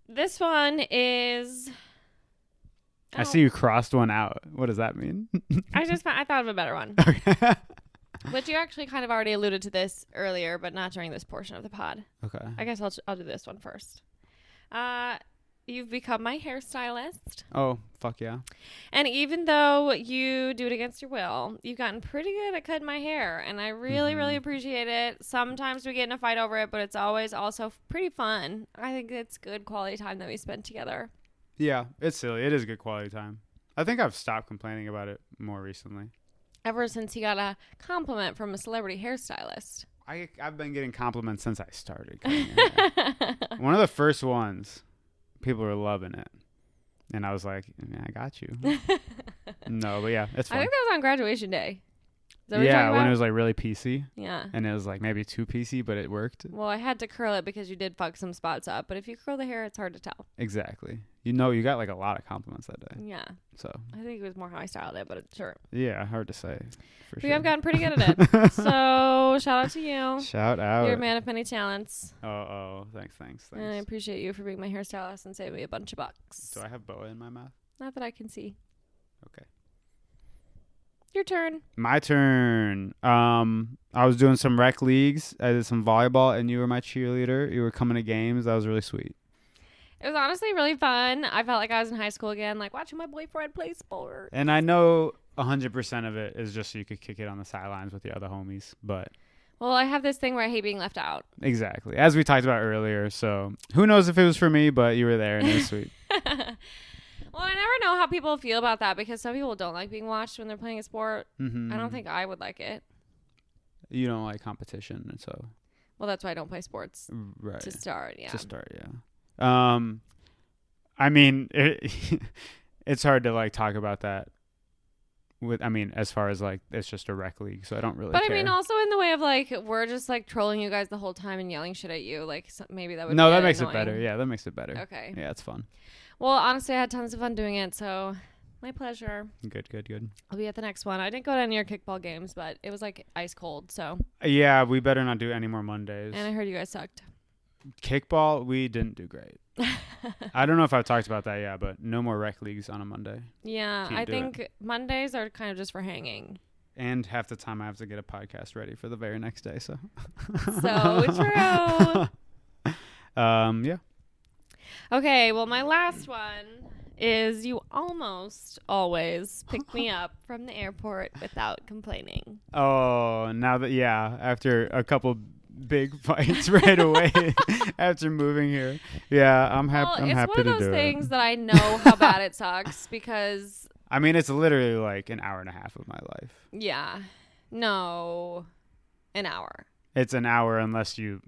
This one is. I see you crossed one out. What does that mean? I thought of a better one. Okay. But you actually kind of already alluded to this earlier, but not during this portion of the pod. Okay. I guess I'll do this one first. You've become my hairstylist. Oh, fuck yeah. And even though you do it against your will, you've gotten pretty good at cutting my hair. And I really, really appreciate it. Sometimes we get in a fight over it, but it's always also pretty fun. I think it's good quality time that we spend together. Yeah, it's silly. It is good quality time. I think I've stopped complaining about it more recently. Ever since he got a compliment from a celebrity hairstylist. I've been getting compliments since I started cutting hair. One of the first ones. People were loving it. And I was like, yeah, I got you. No, but yeah, it's fun. I think that was on graduation day. Is that what yeah, when it was like really PC. Yeah. And it was like maybe too PC, but it worked. Well, I had to curl it because you did fuck some spots up. But if you curl the hair, it's hard to tell. Exactly. You got like a lot of compliments that day. Yeah. So. I think it was more how I styled it, but sure. Yeah, hard to say. For sure. I've gotten pretty good at it. So shout out to you. Shout out. You're a man of many talents. Oh, thanks. And I appreciate you for being my hairstylist and saving me a bunch of bucks. Do I have boa in my mouth? Not that I can see. Okay. Your turn. My turn. I was doing some rec leagues. I did some volleyball, and you were my cheerleader. You were coming to games. That was really sweet. It was honestly really fun. I felt like I was in high school again, like watching my boyfriend play sports. And I know 100% of it is just so you could kick it on the sidelines with the other homies, but... Well, I have this thing where I hate being left out. Exactly. As we talked about earlier, so who knows if it was for me, but you were there, and it was sweet. Well, I never know how people feel about that because some people don't like being watched when they're playing a sport. Mm-hmm. I don't think I would like it. You don't like competition, and so... Well, that's why I don't play sports. Right. To start, yeah. I mean, it's hard to like talk about that as far as like it's just a rec league, so I don't really care. I mean, also in the way of like we're just like trolling you guys the whole time and yelling shit at you, like maybe that would no, be that makes annoying. it better. Yeah, that makes it better. Okay. Yeah, it's fun. Well, honestly, I had tons of fun doing it, so my pleasure. Good. I'll be at the next one. I didn't go to any of your kickball games, but it was like ice cold, so. Yeah, we better not do any more Mondays. And I heard you guys sucked. Kickball, we didn't do great. I don't know if I've talked about that yet, but no more rec leagues on a Monday. Yeah, Can't I do think it. Mondays are kind of just for hanging. And half the time I have to get a podcast ready for the very next day. So true. Yeah. Okay, well, my last one is you almost always pick me up from the airport without complaining. Oh, now that, after a couple big fights right away after moving here. Yeah, I'm happy to do it. It's one of those things that I know how bad it sucks because... I mean, it's literally like an hour and a half of my life. Yeah. No. An hour. It's an hour unless you...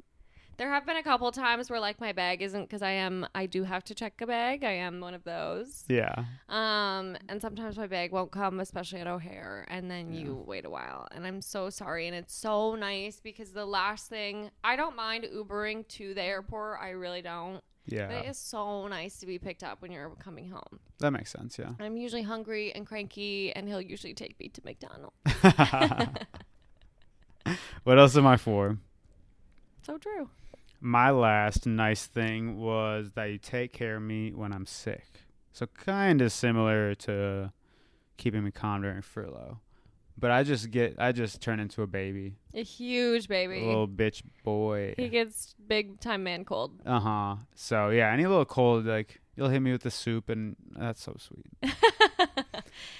There have been a couple times where like my bag isn't because I do have to check a bag. I am one of those. Yeah. And sometimes my bag won't come, especially at O'Hare, and then you wait a while. And I'm so sorry. And it's so nice because the last thing, I don't mind Ubering to the airport. I really don't. Yeah. But it is so nice to be picked up when you're coming home. That makes sense, yeah. I'm usually hungry and cranky, and he'll usually take me to McDonald's. What else am I for? So true. My last nice thing was that you take care of me when I'm sick. So kind of similar to keeping me calm during furlough. But I just turn into a baby. A huge baby. A little bitch boy. He gets big time man cold. Uh-huh. So yeah, any little cold, like you'll hit me with the soup, and that's so sweet.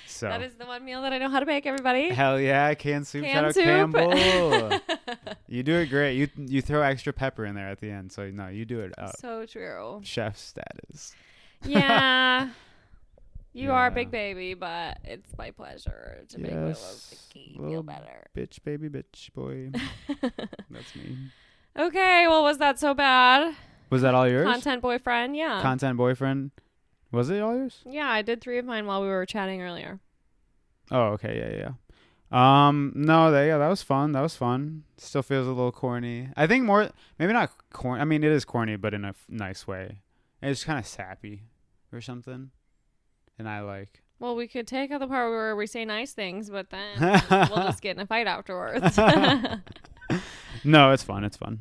So that is the one meal that I know how to make, everybody. Hell yeah, canned soup. Shout out soup. Campbell. You do it great. You throw extra pepper in there at the end, so no, you do it up. So true. Chef status. Yeah. You are a Yeah. big baby, but it's my pleasure to make Willow Sticky feel better. Bitch, baby, bitch, boy. That's me. Okay, well, was that so bad? Was that all yours? Content boyfriend, yeah. Content boyfriend. Was it all yours? Yeah, I did 3 of mine while we were chatting earlier. Oh, okay, yeah. No, that was fun. That was fun. Still feels a little corny. I think maybe not corny. I mean, it is corny, but in a nice way. It's kind of sappy or something. And I like... Well, we could take out the part where we say nice things, but then we'll just get in a fight afterwards. No, it's fun. It's fun.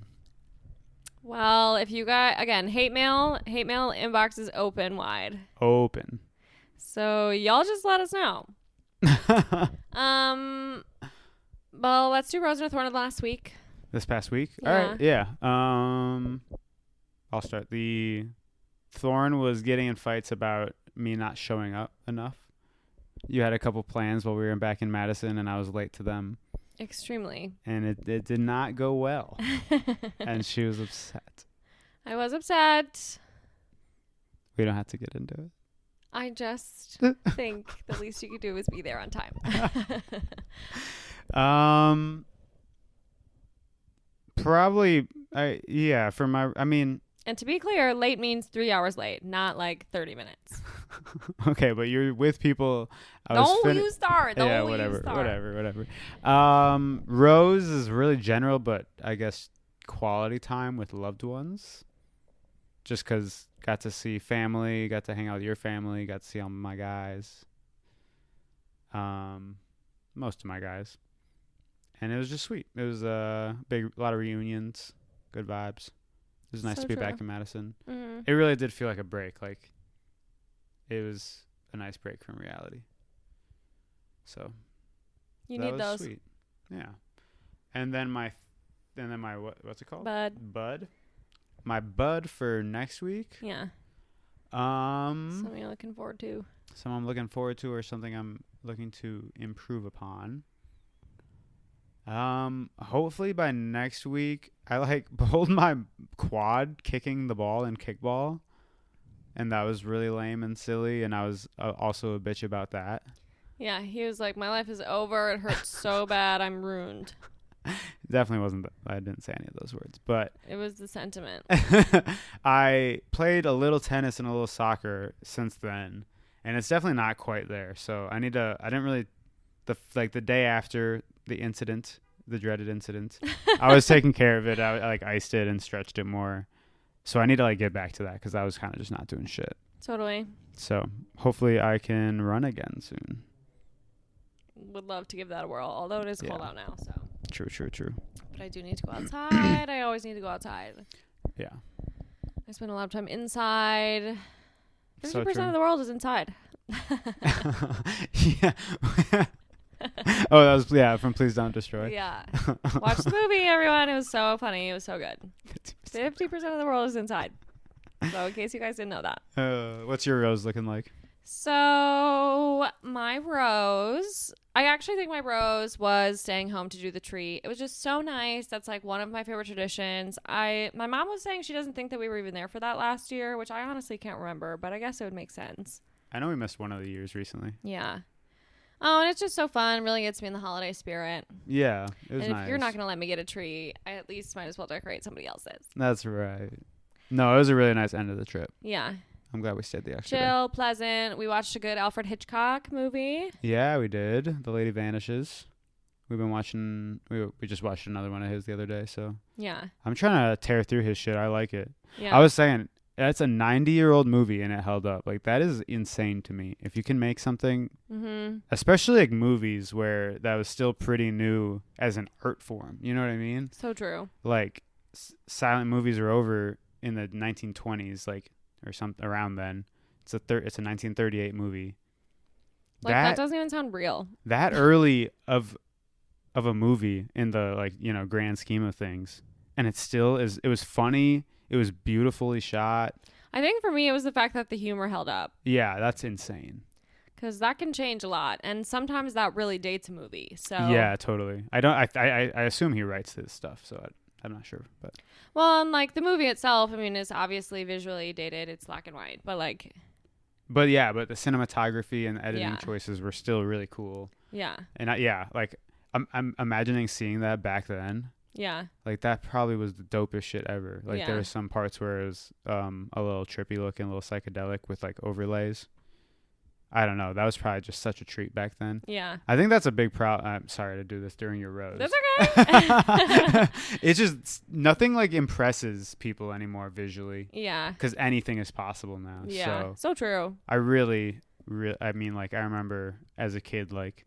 Well, if you got, again, hate mail inbox is open wide. Open. So y'all just let us know. Well, let's do Rose and a Thorn of last week. This past week? Yeah. All right, yeah. I'll start. The Thorn was getting in fights about me not showing up enough. You had a couple plans while we were back in Madison, and I was late to them. Extremely. And it did not go well. And she was upset. I was upset. We don't have to get into it. I just think the least you could do is be there on time. Probably, And to be clear, late means 3 hours late, not like 30 minutes. Okay, but you're with people. You start. Yeah, whatever. Rose is really general, but I guess quality time with loved ones. Just because got to see family, got to hang out with your family, got to see all my guys. Most of my guys. And it was just sweet. It was a lot of reunions, good vibes. It was nice to be back in Madison. Mm-hmm. It really did feel like a break. Like, it was a nice break from reality. So, you need those. Sweet. Yeah. And then my what's it called? Bud. My bud for next week. Yeah. Something you're looking forward to. Something I'm looking forward to, or something I'm looking to improve upon. Hopefully by next week, I pulled my quad kicking the ball in kickball, and that was really lame and silly, and I was also a bitch about that. Yeah, he was like, my life is over. It hurts so bad. I'm ruined. Definitely wasn't. I didn't say any of those words, but it was the sentiment. I played a little tennis and a little soccer since then, and it's definitely not quite there. So I didn't really, the day after the incident, the dreaded incident, I was taking care of it. I iced it and stretched it more. So I need to get back to that because I was kind of just not doing shit. Totally. So hopefully I can run again soon. Would love to give that a whirl, although it is cold out now. So True. But I do need to go outside. I always need to go outside. Yeah. I spend a lot of time inside. 50% So of the world is inside. Yeah. Oh, that was from Please Don't Destroy. Yeah. Watch the movie, everyone. It was so funny. It was so good. 50% of the world is inside. So in case you guys didn't know that. What's your rose looking like? So my rose, I actually think my rose was staying home to do the tree. It was just so nice. That's like one of my favorite traditions. My mom was saying she doesn't think that we were even there for that last year, which I honestly can't remember, but I guess it would make sense. I know we missed one of the years recently. Yeah. Oh, and it's just so fun. Really gets me in the holiday spirit. Yeah, it was and nice. if you're not going to let me get a tree, I at least might as well decorate somebody else's. That's right. No, it was a really nice end of the trip. Yeah. I'm glad we stayed the extra Chill, day. pleasant. We watched a good Alfred Hitchcock movie. Yeah, we did. The Lady Vanishes. We've been watching. We just watched another one of his the other day. So Yeah. I'm trying to tear through his shit. I like it. Yeah. I was saying that's a 90-year-old movie and it held up. Like that is insane to me. If you can make something, especially like movies where that was still pretty new as an art form. You know what I mean? So true. Like silent movies are over in the 1920s, like. Or something around then. It's a 1938 movie. Like that doesn't even sound real. That early of a movie in the grand scheme of things, and it still is. It was funny. It was beautifully shot. I think for me it was the fact that the humor held up. Yeah, that's insane. Because that can change a lot, and sometimes that really dates a movie. So yeah, totally. I assume he writes this stuff, so I'm not sure, but well, and like the movie itself, I mean, is obviously visually dated. It's black and white, but the cinematography and editing choices were still really cool. Yeah. And I'm imagining seeing that back then. Yeah. Like that probably was the dopest shit ever. Like there were some parts where it was a little trippy looking, a little psychedelic with like overlays. I don't know. That was probably just such a treat back then. Yeah. I think that's a big problem. I'm sorry to do this during your rose. That's okay. It's just nothing like impresses people anymore visually. Yeah. Because anything is possible now. Yeah. So true. I really, I mean, like I remember as a kid, like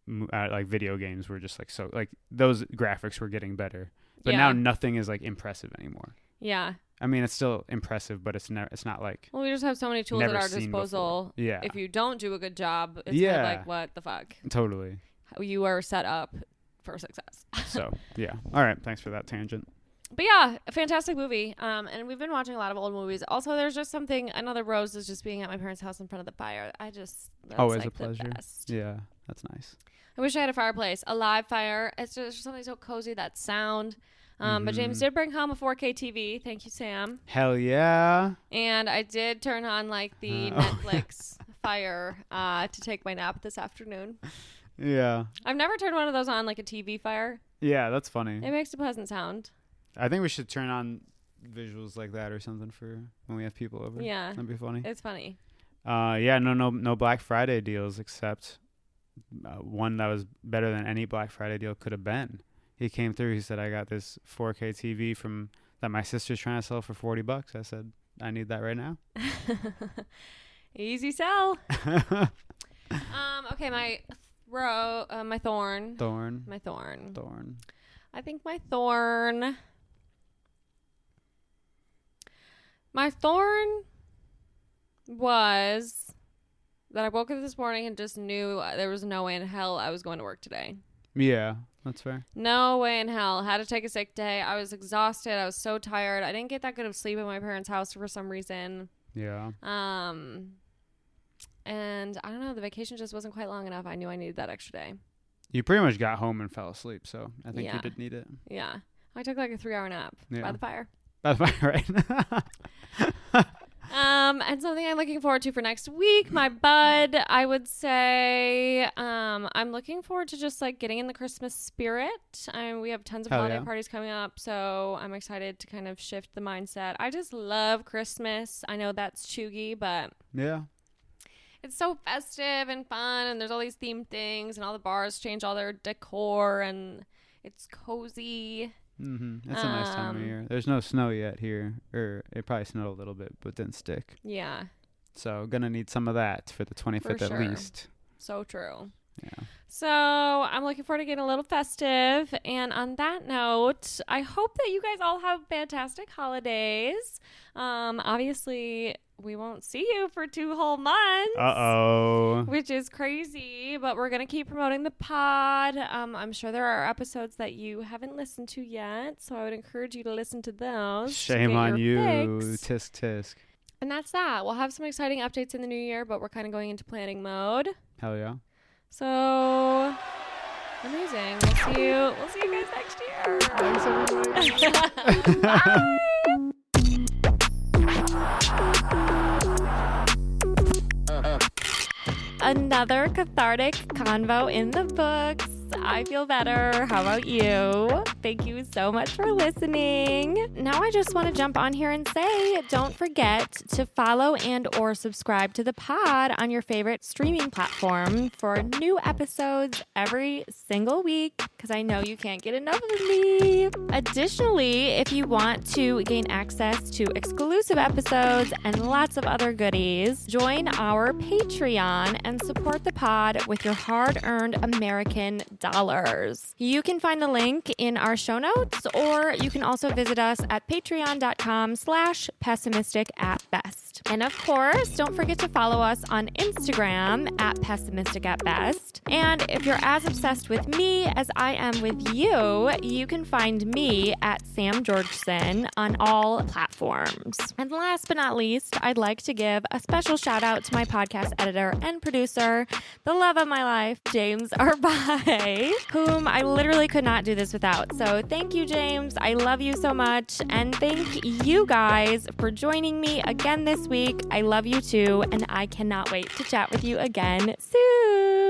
video games were just like so like those graphics were getting better, but now nothing is like impressive anymore. Yeah. I mean, it's still impressive, but it's not like. Well, we just have so many tools at our disposal. Yeah. If you don't do a good job, it's kind of like, what the fuck? Totally. You are set up for success. So, yeah. All right. Thanks for that tangent. But yeah, a fantastic movie. And we've been watching a lot of old movies. Also, there's just another rose is just being at my parents' house in front of the fire. That's always like a pleasure. The best. Yeah, that's nice. I wish I had a fireplace, a live fire. It's just something so cozy, that sound. But James did bring home a 4K TV. Thank you, Sam. Hell yeah. And I did turn on like the Netflix fire to take my nap this afternoon. Yeah. I've never turned one of those on, like a TV fire. Yeah, that's funny. It makes a pleasant sound. I think we should turn on visuals like that or something for when we have people over. Yeah. That'd be funny. It's funny. Yeah, no Black Friday deals except one that was better than any Black Friday deal could have been. He came through. He said, I got this 4K TV that my sister's trying to sell for $40. I said, I need that right now. Easy sell. Okay, my thorn. My thorn. I think my thorn was that I woke up this morning and just knew there was no way in hell I was going to work today. Yeah. That's fair. No way in hell. Had to take a sick day. I was exhausted. I was so tired. I didn't get that good of sleep at my parents' house for some reason. Yeah. And I don't know. The vacation just wasn't quite long enough. I knew I needed that extra day. You pretty much got home and fell asleep, so I think you did need it. Yeah. I took like a 3-hour nap by the fire. By the fire, right? And something I'm looking forward to for next week, my bud, I would say, I'm looking forward to just like getting in the Christmas spirit. We have tons of holiday parties coming up, so I'm excited to kind of shift the mindset. I just love Christmas. I know that's chuggy, but yeah, it's so festive and fun, and there's all these themed things, and all the bars change all their decor, and it's cozy. Mm-hmm. It's a nice time of year. There's no snow yet here, or it probably snowed a little bit, but didn't stick. Yeah. So gonna need some of that for the 25th at least. So true. Yeah. So I'm looking forward to getting a little festive. And on that note, I hope that you guys all have fantastic holidays. Obviously, we won't see you for 2 whole months. Uh-oh. Which is crazy, but we're going to keep promoting the pod. I'm sure there are episodes that you haven't listened to yet, so I would encourage you to listen to those. Shame on you. Fix. Tisk tisk. And that's that. We'll have some exciting updates in the new year, but we're kind of going into planning mode. Hell yeah. So amazing. We'll see you guys next year. Thanks, everybody. Bye. Another cathartic convo in the books. I feel better. How about you? Thank you so much for listening. Now I just want to jump on here and say, don't forget to follow and or subscribe to the pod on your favorite streaming platform for new episodes every single week, because I know you can't get enough of me. Additionally, if you want to gain access to exclusive episodes and lots of other goodies, join our Patreon and support the pod with your hard-earned American dollars. You can find the link in our show notes, or you can also visit us at patreon.com/pessimistic@best. And of course, don't forget to follow us on Instagram at pessimistic@best. And if you're as obsessed with me as I am with you, you can find me at Sam Georgeson on all platforms. And last but not least, I'd like to give a special shout out to my podcast editor and producer, the love of my life, James Arbai, whom I literally could not do this without. So thank you, James. I love you so much. And thank you guys for joining me again this week. I love you too, and I cannot wait to chat with you again soon.